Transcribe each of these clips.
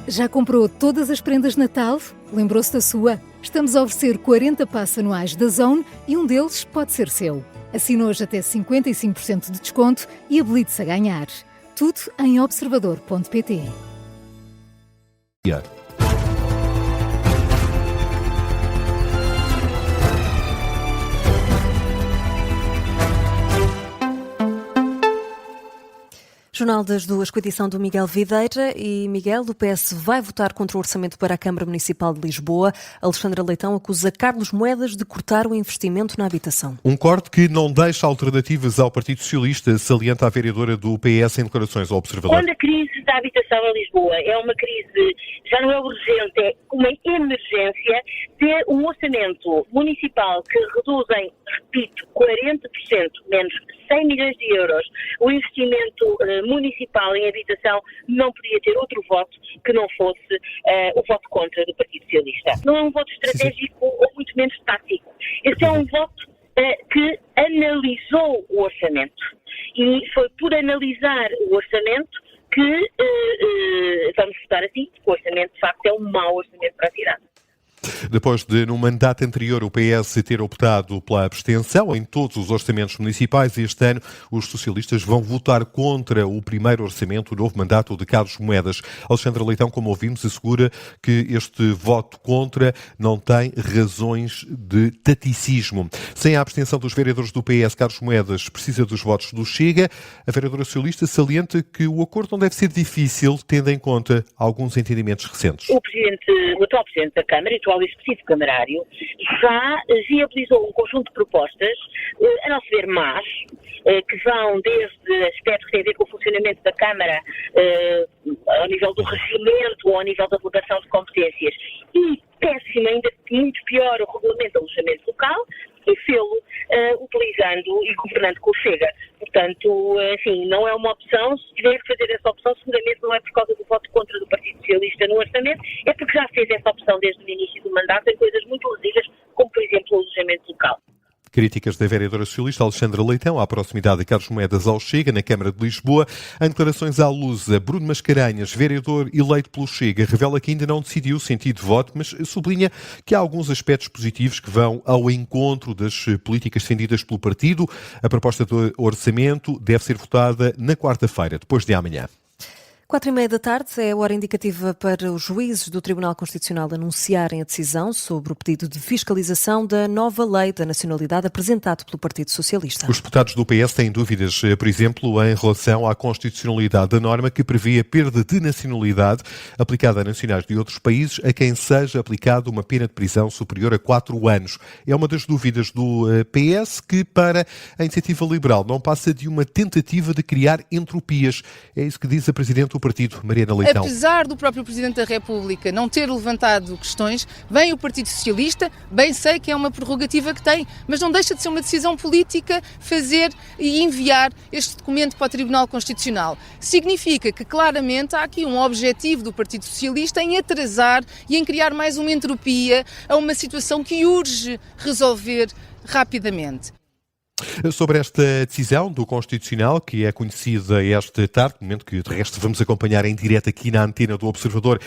Já comprou todas as prendas de Natal? Lembrou-se da sua? Estamos a oferecer 40 passes anuais da Zone e um deles pode ser seu. Assine hoje até 55% de desconto e habilite-se a ganhar. Tudo em observador.pt. Jornal das Duas, com a edição do Miguel Videira. E Miguel, do PS vai votar contra o orçamento para a Câmara Municipal de Lisboa. Alexandra Leitão acusa Carlos Moedas de cortar o investimento na habitação. Um corte que não deixa alternativas ao Partido Socialista, salienta a vereadora do PS em declarações ao Observador. Quando a crise da habitação em Lisboa é uma crise, já não é urgente, é uma emergência, ter um orçamento municipal que reduz em, repito, 40%, menos 100 milhões de euros, o investimento municipal em habitação não podia ter outro voto que não fosse o voto contra do Partido Socialista. Não é um voto estratégico ou muito menos tático. Este é um voto que analisou o orçamento. E foi por analisar o orçamento que vamos votar assim, porque o orçamento de facto é um mau orçamento para a cidade. Depois de, no mandato anterior, o PS ter optado pela abstenção em todos os orçamentos municipais, este ano os socialistas vão votar contra o primeiro orçamento, o novo mandato de Carlos Moedas. Alexandra Leitão, como ouvimos, assegura que este voto contra não tem razões de taticismo. Sem a abstenção dos vereadores do PS, Carlos Moedas precisa dos votos do Chega. A vereadora socialista salienta que o acordo não deve ser difícil, tendo em conta alguns entendimentos recentes. O atual Presidente da Câmara, o atual executivo camarário, já viabilizou um conjunto de propostas, a nosso ver más, que vão desde aspectos que têm a ver com o funcionamento da Câmara, ao nível do regimento ou ao nível da votação de competências, e péssimo, ainda muito pior, o regulamento do alojamento local, e fê-lo utilizando e governando com o Chega. Portanto, enfim, não é uma opção. Se tiver que fazer essa opção, seguramente não é por causa do voto contra do Partido Socialista no orçamento, é porque já fez essa opção desde o início do mandato em coisas muito lesivas, como por exemplo o alojamento local. Críticas da vereadora socialista Alexandra Leitão à proximidade de Carlos Moedas ao Chega, na Câmara de Lisboa. Em declarações à Lusa, Bruno Mascarenhas, vereador eleito pelo Chega, revela que ainda não decidiu o sentido de voto, mas sublinha que há alguns aspectos positivos que vão ao encontro das políticas defendidas pelo partido. A proposta do orçamento deve ser votada na quarta-feira, depois de amanhã. 4h30 da tarde é a hora indicativa para os juízes do Tribunal Constitucional anunciarem a decisão sobre o pedido de fiscalização da nova lei da nacionalidade apresentado pelo Partido Socialista. Os deputados do PS têm dúvidas, por exemplo, em relação à constitucionalidade da norma que prevê a perda de nacionalidade aplicada a nacionais de outros países a quem seja aplicada uma pena de prisão superior a 4 anos. É uma das dúvidas do PS que, para a Iniciativa Liberal, não passa de uma tentativa de criar entropias. É isso que diz a Presidente do partido, Mariana Leitão. Apesar do próprio Presidente da República não ter levantado questões, vem o Partido Socialista, bem sei que é uma prerrogativa que tem, mas não deixa de ser uma decisão política fazer e enviar este documento para o Tribunal Constitucional. Significa que claramente há aqui um objetivo do Partido Socialista em atrasar e em criar mais uma entropia a uma situação que urge resolver rapidamente. Sobre esta decisão do Constitucional, que é conhecida esta tarde, momento que de resto vamos acompanhar em direto aqui na antena do Observador,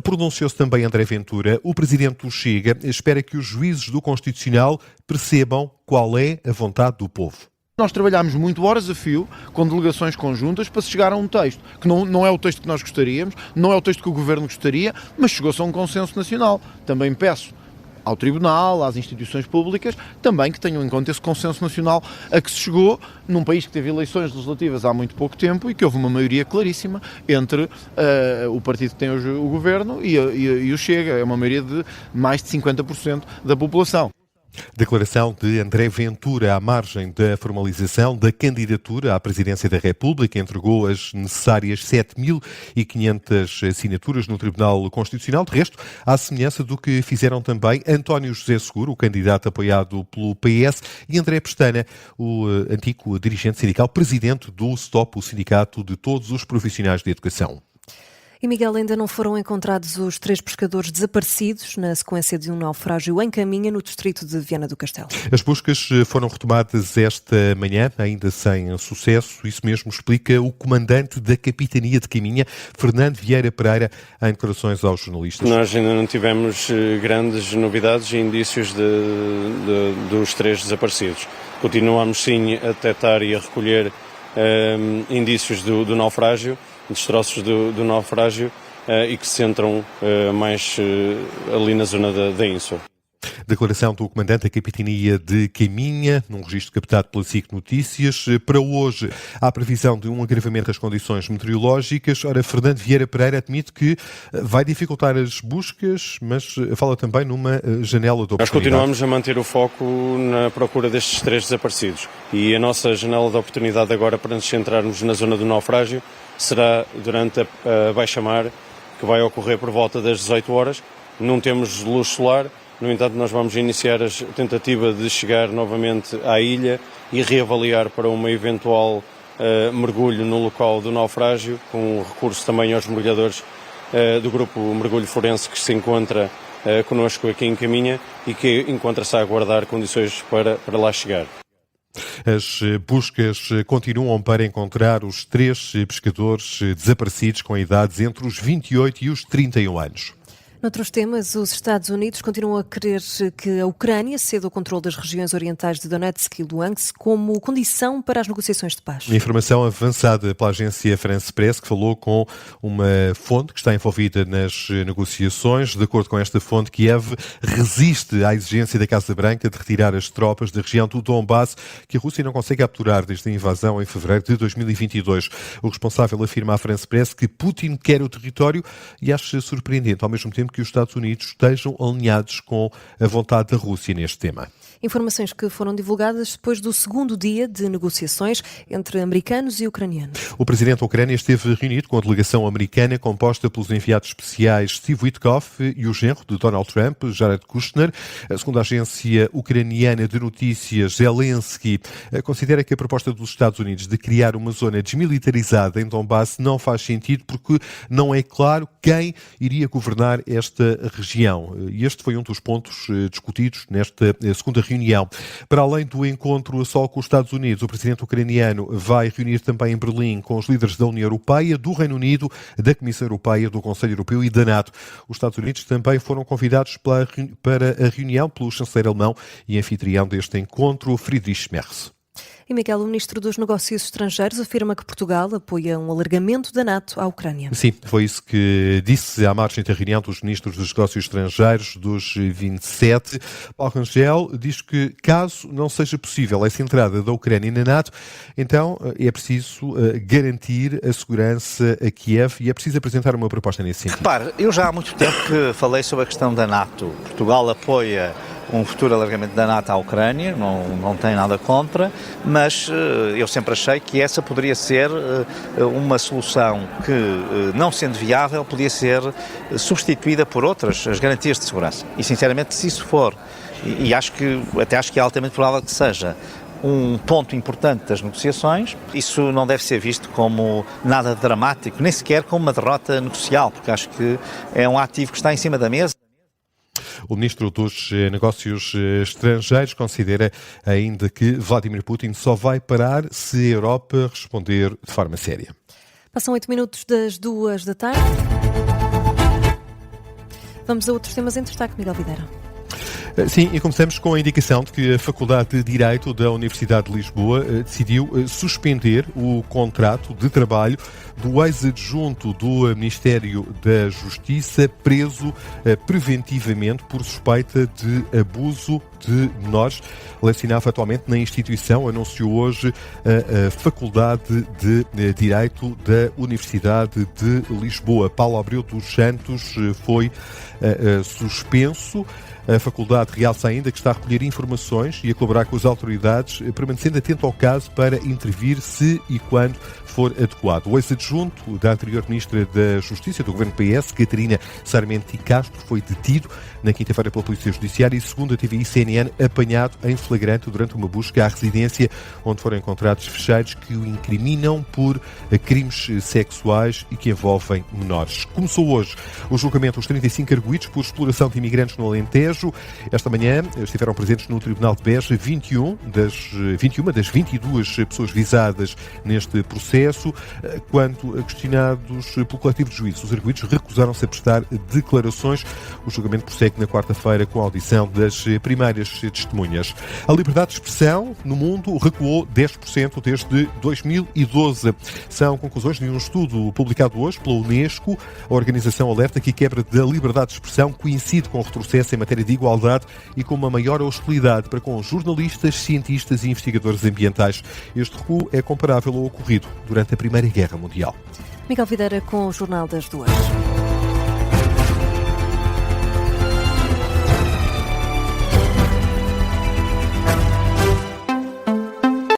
pronunciou-se também André Ventura. O Presidente do Chega espera que os juízes do Constitucional percebam qual é a vontade do povo. Nós trabalhámos muito horas a fio, com delegações conjuntas, para se chegar a um texto, que não é o texto que nós gostaríamos, não é o texto que o Governo gostaria, mas chegou-se a um consenso nacional. Também peço ao Tribunal, às instituições públicas, também que tenham em conta esse consenso nacional a que se chegou num país que teve eleições legislativas há muito pouco tempo e que houve uma maioria claríssima entre o partido que tem hoje o Governo e o Chega. É uma maioria de mais de 50% da população. Declaração de André Ventura à margem da formalização da candidatura à presidência da República. Entregou as necessárias 7.500 assinaturas no Tribunal Constitucional. De resto, à semelhança do que fizeram também António José Seguro, o candidato apoiado pelo PS, e André Pestana, o antigo dirigente sindical, presidente do STOP, o sindicato de todos os profissionais de educação. E, Miguel, ainda não foram encontrados os 3 pescadores desaparecidos na sequência de um naufrágio em Caminha, no distrito de Viana do Castelo. As buscas foram retomadas esta manhã, ainda sem sucesso. Isso mesmo explica o comandante da Capitania de Caminha, Fernando Vieira Pereira, em declarações aos jornalistas. Nós ainda não tivemos grandes novidades e indícios dos 3 desaparecidos. Continuamos, sim, a detectar e a recolher indícios do naufrágio, destroços do naufrágio, e que se centram mais ali na zona da Ínsula. Declaração do comandante da Capitania de Caminha, num registro captado pela SIC Notícias. Para hoje, há previsão de um agravamento das condições meteorológicas. Ora, Fernando Vieira Pereira admite que vai dificultar as buscas, mas fala também numa janela de oportunidade. Nós continuamos a manter o foco na procura destes 3 desaparecidos. E a nossa janela de oportunidade agora, para nos centrarmos na zona do naufrágio, será durante a baixa-mar, que vai ocorrer por volta das 18 horas. Não temos luz solar, no entanto nós vamos iniciar a tentativa de chegar novamente à ilha e reavaliar para uma eventual mergulho no local do naufrágio, com recurso também aos mergulhadores do grupo Mergulho Forense que se encontra connosco aqui em Caminha e que encontra-se a aguardar condições para lá chegar. As buscas continuam para encontrar os 3 pescadores desaparecidos com idades entre os 28 e os 31 anos. Noutros temas, os Estados Unidos continuam a querer que a Ucrânia ceda o controle das regiões orientais de Donetsk e Luhansk como condição para as negociações de paz. Informação avançada pela agência France Press, que falou com uma fonte que está envolvida nas negociações. De acordo com esta fonte, Kiev resiste à exigência da Casa Branca de retirar as tropas da região do Donbass, que a Rússia não consegue capturar desde a invasão em fevereiro de 2022. O responsável afirma à France Press que Putin quer o território e acha surpreendente, ao mesmo tempo, que os Estados Unidos estejam alinhados com a vontade da Rússia neste tema. Informações que foram divulgadas depois do segundo dia de negociações entre americanos e ucranianos. O presidente da Ucrânia esteve reunido com a delegação americana composta pelos enviados especiais Steve Witkoff e o genro de Donald Trump, Jared Kushner. Segundo a agência ucraniana de notícias, Zelensky considera que a proposta dos Estados Unidos de criar uma zona desmilitarizada em Donbass não faz sentido porque não é claro quem iria governar esta região. E este foi um dos pontos discutidos nesta segunda reunião. Para além do encontro a solo com os Estados Unidos, o presidente ucraniano vai reunir também em Berlim com os líderes da União Europeia, do Reino Unido, da Comissão Europeia, do Conselho Europeu e da NATO. Os Estados Unidos também foram convidados para a reunião pelo chanceler alemão e anfitrião deste encontro, Friedrich Merz. E Miguel, o ministro dos Negócios Estrangeiros, afirma que Portugal apoia um alargamento da NATO à Ucrânia. Sim, foi isso que disse à margem da reunião dos ministros dos Negócios Estrangeiros dos 27. Paulo Rangel diz que, caso não seja possível essa entrada da Ucrânia na NATO, então é preciso garantir a segurança a Kiev e é preciso apresentar uma proposta nesse sentido. Repare, eu já há muito tempo que falei sobre a questão da NATO. Portugal apoia um futuro alargamento da NATO à Ucrânia, não tem nada contra, mas eu sempre achei que essa poderia ser uma solução que, não sendo viável, podia ser substituída por outras, as garantias de segurança. E, sinceramente, se isso for, e acho que é altamente provável que seja, um ponto importante das negociações, isso não deve ser visto como nada dramático, nem sequer como uma derrota negocial, porque acho que é um ativo que está em cima da mesa. O ministro dos Negócios Estrangeiros considera ainda que Vladimir Putin só vai parar se a Europa responder de forma séria. Passam 8 minutos das 2 da tarde. Vamos a outros temas em destaque, Miguel Videira. Sim, e começamos com a indicação de que a Faculdade de Direito da Universidade de Lisboa decidiu suspender o contrato de trabalho do ex-adjunto do Ministério da Justiça preso preventivamente por suspeita de abuso de menores. Lecionava atualmente na instituição, anunciou hoje a Faculdade de Direito da Universidade de Lisboa. Paulo Abreu dos Santos foi suspenso. A faculdade realça ainda que está a recolher informações e a colaborar com as autoridades, permanecendo atento ao caso para intervir se e quando for adequado. O ex-adjunto da anterior Ministra da Justiça do Governo PS, Catarina Sarmenti Castro, foi detido na quinta-feira pela Polícia Judiciária e, segundo a TVI CNN, apanhado em flagrante durante uma busca à residência onde foram encontrados fecheiros que o incriminam por crimes sexuais e que envolvem menores. Começou hoje o julgamento dos 35 arguidos por exploração de imigrantes no Alentejo. Esta manhã estiveram presentes no Tribunal de Beja 21 das 22 pessoas visadas neste processo. Quanto a questionados pelo coletivo de juízes, os arguidos recusaram-se a prestar declarações. O julgamento prossegue na quarta-feira com a audição das primeiras testemunhas. A liberdade de expressão no mundo recuou 10% desde 2012. São conclusões de um estudo publicado hoje pela Unesco. A organização alerta que a quebra da liberdade de expressão coincide com o retrocesso em matéria de igualdade e com uma maior hostilidade para com jornalistas, cientistas e investigadores ambientais. Este recuo é comparável ao ocorrido durante a Primeira Guerra Mundial. Miguel Videira com o Jornal das 2.